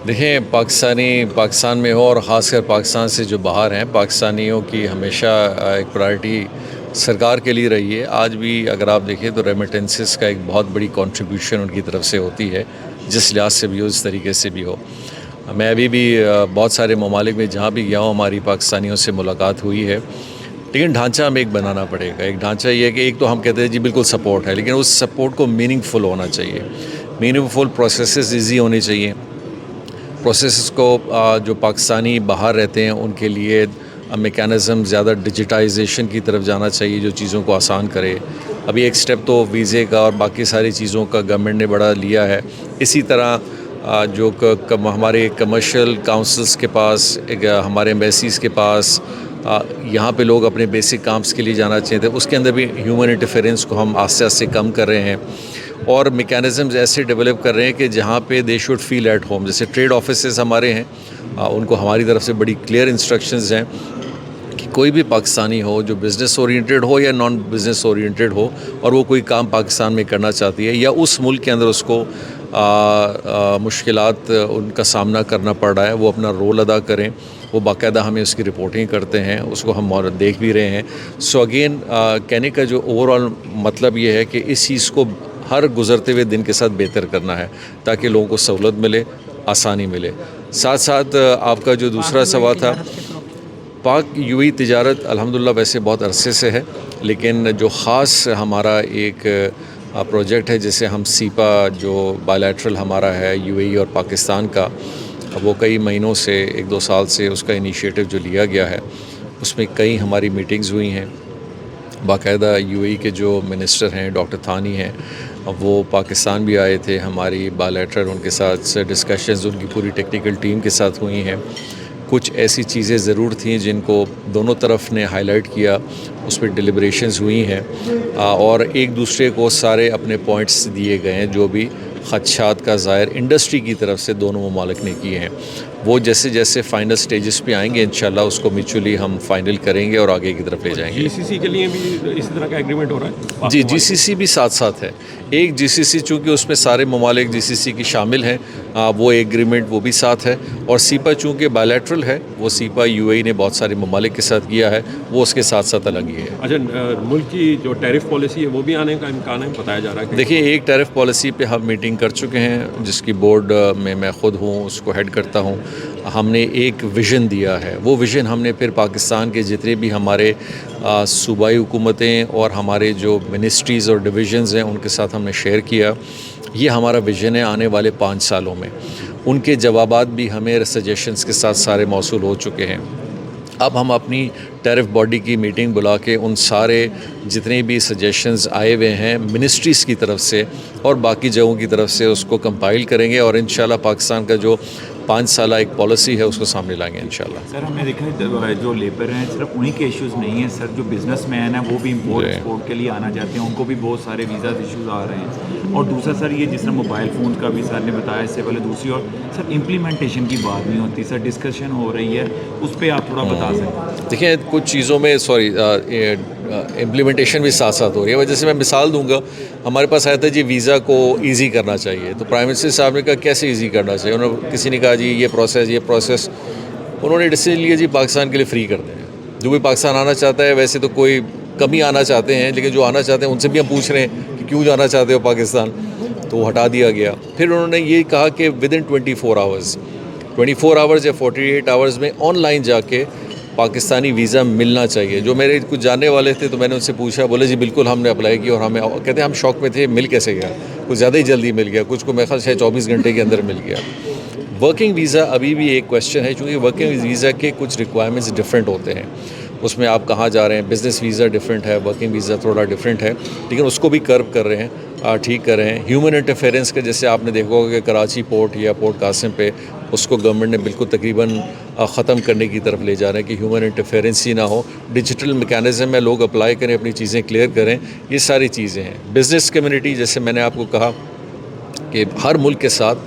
دیکھیں پاکستان میں ہو اور خاص کر پاکستان سے جو باہر ہیں پاکستانیوں کی ہمیشہ ایک پرائرٹی سرکار کے لیے رہی ہے. آج بھی اگر آپ دیکھیں تو ریمیٹنسز کا ایک بہت بڑی کنٹریبیوشن ان کی طرف سے ہوتی ہے, جس لحاظ سے بھی ہو, اس طریقے سے بھی ہو. میں ابھی بھی بہت سارے ممالک میں جہاں بھی گیا ہوں ہماری پاکستانیوں سے ملاقات ہوئی ہے, لیکن ڈھانچہ ہمیں ایک بنانا پڑے گا. ایک ڈھانچہ یہ ہے کہ ایک تو ہم کہتے ہیں جی بالکل سپورٹ ہے, لیکن اس سپورٹ کو میننگ فل ہونا چاہیے. میننگ فل پروسیسز ایزی ہونے چاہیے. پروسیسز کو جو پاکستانی باہر رہتے ہیں ان کے لیے میکینزم زیادہ ڈیجیٹائزیشن کی طرف جانا چاہیے, جو چیزوں کو آسان کرے. ابھی ایک سٹیپ تو ویزے کا اور باقی ساری چیزوں کا گورنمنٹ نے بڑا لیا ہے. اسی طرح جو ہمارے کمرشل کاؤنسلز کے پاس, ہمارے ایمبیسیز کے پاس یہاں پہ لوگ اپنے بیسک کامس کے لیے جانا چاہتے ہیں, اس کے اندر بھی ہیومن انٹرفیئرنس کو ہم آہستہ آہستہ کم کر رہے ہیں اور میکینزمز ایسے ڈیولپ کر رہے ہیں کہ جہاں پہ they should feel at home. جیسے ٹریڈ آفیسز ہمارے ہیں, ان کو ہماری طرف سے بڑی کلیئر انسٹرکشنز ہیں کہ کوئی بھی پاکستانی ہو جو بزنس اورینٹیڈ ہو یا نان بزنس اورینٹیڈ ہو اور وہ کوئی کام پاکستان میں کرنا چاہتی ہے یا اس ملک کے اندر اس کو مشکلات ان کا سامنا کرنا پڑ رہا ہے, وہ اپنا رول ادا کریں. وہ باقاعدہ ہمیں اس کی رپورٹنگ کرتے ہیں, اس کو ہم دیکھ بھی رہے ہیں. سو اگین کہنے کا جو اوور آل مطلب یہ ہے کہ اس چیز کو ہر گزرتے ہوئے دن کے ساتھ بہتر کرنا ہے تاکہ لوگوں کو سہولت ملے, آسانی ملے. ساتھ ساتھ آپ کا جو دوسرا سوال تھا, پاک یو ای تجارت الحمدللہ ویسے بہت عرصے سے ہے, لیکن جو خاص ہمارا ایک پروجیکٹ ہے جیسے ہم سیپا جو بائیلیٹرل ہمارا ہے یو اے ای اور پاکستان کا, وہ کئی مہینوں سے 1-2 سال سے اس کا انیشیٹو جو لیا گیا ہے, اس میں کئی ہماری میٹنگز ہوئی ہیں. باقاعدہ یو اے ای کے جو منسٹر ہیں ڈاکٹر تھانی ہیں, وہ پاکستان بھی آئے تھے. ہماری بائیلیٹرل ان کے ساتھ ڈسکشنز ان کی پوری ٹیکنیکل ٹیم کے ساتھ ہوئی ہیں. کچھ ایسی چیزیں ضرور تھیں جن کو دونوں طرف نے ہائی لائٹ کیا, اس پہ ڈیلیبریشنز ہوئی ہیں اور ایک دوسرے کو سارے اپنے پوائنٹس دیے گئے ہیں جو بھی خدشات کا ظاہر انڈسٹری کی طرف سے دونوں ممالک نے کیے ہیں. وہ جیسے جیسے فائنل سٹیجز پہ آئیں گے انشاءاللہ اس کو میوچولی ہم فائنل کریں گے اور آگے کی طرف لے جائیں گے. جی سی سی کے لیے بھی اسی طرح کا ایگریمنٹ ہو رہا ہے؟ جی, جی سی سی بھی ساتھ ساتھ ہے. ایک جی سی سی چونکہ اس میں سارے ممالک جی سی سی کی شامل ہیں, وہ ایگریمنٹ وہ بھی ساتھ ہے. اور سیپا چونکہ بائیلیٹرل ہے, وہ سیپا یو اے ای نے بہت سارے ممالک کے ساتھ کیا ہے, وہ اس کے ساتھ ساتھ الگ ہی ہے. اچھا, ملک کی جو ٹیرف پالیسی ہے وہ بھی آنے کا امکان ہے, بتایا جا رہا ہے؟ دیکھیے, ایک ٹیرف پالیسی پہ ہم میٹنگ کر چکے ہیں جس کی بورڈ میں خود ہوں, اس کو ہیڈ کرتا ہوں. ہم نے ایک ویژن دیا ہے, وہ ویژن ہم نے پھر پاکستان کے جتنے بھی ہمارے صوبائی حکومتیں اور ہمارے جو منسٹریز اور ڈویژنز ہیں ان کے ساتھ ہم نے شیئر کیا. یہ ہمارا ویژن ہے آنے والے 5 سالوں میں. ان کے جوابات بھی ہمیں سجیشنز کے ساتھ سارے موصول ہو چکے ہیں. اب ہم اپنی ٹیرف باڈی کی میٹنگ بلا کے ان سارے جتنے بھی سجیشنز آئے ہوئے ہیں منسٹریز کی طرف سے اور باقی جگہوں کی طرف سے اس کو کمپائل کریں گے اور انشاءاللہ پاکستان کا جو 5 سالہ ایک پالیسی ہے اس کو سامنے لائیں گے انشاءاللہ. سر, ہم نے دیکھا ہے جو لیبر ہیں صرف انہی کے ایشوز نہیں ہیں سر, جو بزنس مین ہیں وہ بھی امپورٹ ایکسپورٹ کے لیے آنا چاہتے ہیں, ان کو بھی بہت سارے ویزا ایشوز آ رہے ہیں. اور دوسرا سر یہ جس طرح موبائل فون کا بھی سر نے بتایا, اس سے پہلے دوسری اور سر امپلیمنٹیشن کی بات نہیں ہوتی سر, ڈسکشن ہو رہی ہے, اس پہ آپ تھوڑا بتا سکیں. دیکھیں, کچھ چیزوں میں امپلیمنٹیشن بھی ساتھ ساتھ ہو رہی ہے. جیسے میں مثال دوں گا, ہمارے پاس آیا تھا جی ویزا کو ایزی کرنا چاہیے, تو پرائم منسٹر صاحب نے کہا کیسے ایزی کرنا چاہیے. کسی نے کہا جی یہ پروسیس, انہوں نے ڈیسیجن لیا جی پاکستان کے لیے فری کر دیں. جو بھی پاکستان آنا چاہتا ہے, ویسے تو کوئی کم ہی آنا چاہتے ہیں, لیکن جو آنا چاہتے ہیں ان سے بھی ہم پوچھ رہے ہیں کہ کیوں جانا چاہتے ہو پاکستان, تو وہ ہٹا دیا گیا. پھر انہوں نے یہ کہا کہ ودن 24 آورز یا 48 آورز میں آن لائن جا کے پاکستانی ویزا ملنا چاہیے. جو میرے کچھ جاننے والے تھے تو میں نے ان سے پوچھا, بولے جی بالکل ہم نے اپلائی کیا, اور ہمیں کہتے ہیں ہم شوق میں تھے مل کیسے گیا. کچھ زیادہ ہی جلدی مل گیا, کچھ کو میرے خیال سے 24 گھنٹے کے اندر مل گیا. ورکنگ ویزا ابھی بھی ایک کویشچن ہے, چونکہ ورکنگ ویزا کے کچھ ریکوائرمنٹس ڈفرینٹ ہوتے ہیں. اس میں آپ کہاں جا رہے ہیں, بزنس ویزا ڈفرینٹ ہے, ورکنگ ویزا تھوڑا ڈفرینٹ ہے, لیکن اس کو بھی کرو کر رہے ہیں, ٹھیک کر رہے ہیں. ہیومن انٹرفیئرنس کا جیسے آپ نے دیکھا ہوگا کہ کراچی پورٹ یا پورٹ قاسم پہ اس کو گورنمنٹ نے بالکل تقریباً ختم کرنے کی طرف لے جا رہے ہیں کہ ہیومن انٹرفیئرنس ہی نہ ہو. ڈیجیٹل میکینزم میں لوگ اپلائی کریں, اپنی چیزیں کلیئر کریں, یہ ساری چیزیں ہیں. بزنس کمیونٹی, جیسے میں نے آپ کو کہا کہ ہر ملک کے ساتھ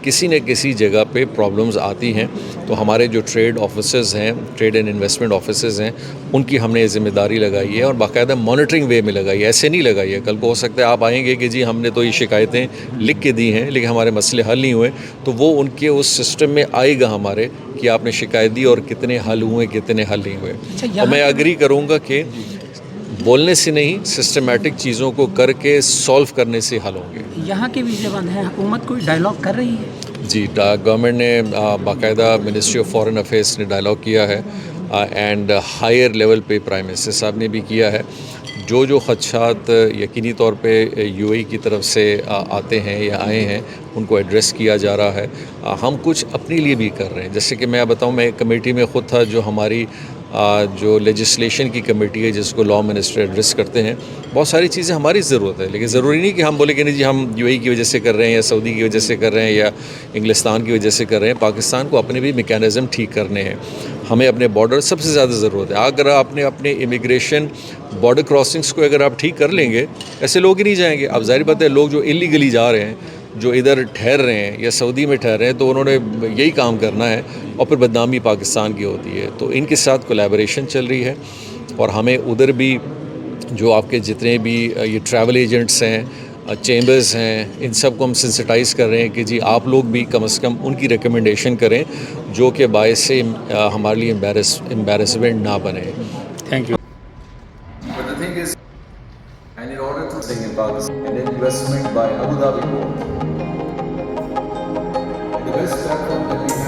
کسی نہ کسی جگہ پہ پرابلمز آتی ہیں. تو ہمارے جو ٹریڈ آفیسز ہیں, ٹریڈ اینڈ انویسٹمنٹ آفیسز ہیں, ان کی ہم نے ذمہ داری لگائی ہے اور باقاعدہ مانیٹرنگ وے میں لگائی ہے. ایسے نہیں لگائی ہے, کل کو ہو سکتا ہے آپ آئیں گے کہ جی ہم نے تو یہ شکایتیں لکھ کے دی ہیں لیکن ہمارے مسئلے حل نہیں ہوئے, تو وہ ان کے اس سسٹم میں آئے گا ہمارے کہ آپ نے شکایت دی اور کتنے حل ہوئے کتنے حل نہیں ہوئے. اور میں اگری کروں گا کہ بولنے سے نہیں, سسٹمیٹک چیزوں کو کر کے سالو کرنے سے حل ہوں گے. یہاں کے ویزے بند ہیں, حکومت کوئی ڈائلاگ کر رہی ہے؟ جی, گورنمنٹ نے باقاعدہ منسٹری آف فارن افیئرس نے ڈائلاگ کیا ہے اینڈ ہائر لیول پہ پرائم منسٹر صاحب نے بھی کیا ہے. جو خدشات یقینی طور پہ یو اے کی طرف سے آتے ہیں یا آئے ہیں ان کو ایڈریس کیا جا رہا ہے. ہم کچھ اپنے لیے بھی کر رہے ہیں, جیسے کہ میں بتاؤں, میں ایک کمیٹی میں خود تھا جو ہماری جو لیجسلیشن کی کمیٹی ہے جس کو لا منسٹر ایڈریس کرتے ہیں. بہت ساری چیزیں ہماری ضرورت ہے, لیکن ضروری نہیں کہ ہم بولے کہ نہیں جی ہم یو اے کی وجہ سے کر رہے ہیں یا سعودی کی وجہ سے کر رہے ہیں یا انگلستان کی وجہ سے کر رہے ہیں. پاکستان کو اپنے بھی میکینزم ٹھیک کرنے ہیں. ہمیں اپنے بارڈر سب سے زیادہ ضرورت ہے. اگر آپ نے اپنے امیگریشن بارڈر کراسنگس کو اگر آپ ٹھیک کر لیں گے, ایسے لوگ ہی نہیں جائیں گے. اب ظاہر بات ہے لوگ جو انلیگلی جا رہے ہیں, جو ادھر ٹھہر رہے ہیں یا سعودی میں ٹھہر رہے ہیں, تو انہوں نے یہی کام کرنا ہے اور پھر بدنامی پاکستان کی ہوتی ہے. تو ان کے ساتھ کولیبوریشن چل رہی ہے اور ہمیں ادھر بھی جو آپ کے جتنے بھی یہ ٹریول ایجنٹس ہیں, چیمبرز ہیں, ان سب کو ہم سینسٹائز کر رہے ہیں کہ جی آپ لوگ بھی کم از کم ان کی ریکمنڈیشن کریں جو کہ باعث سے ہمارے لیے امبیرسمنٹ نہ بنے. Thank you. But the thing is, and in order to think about an investment by Abu Dhabi Port, the best platform that we have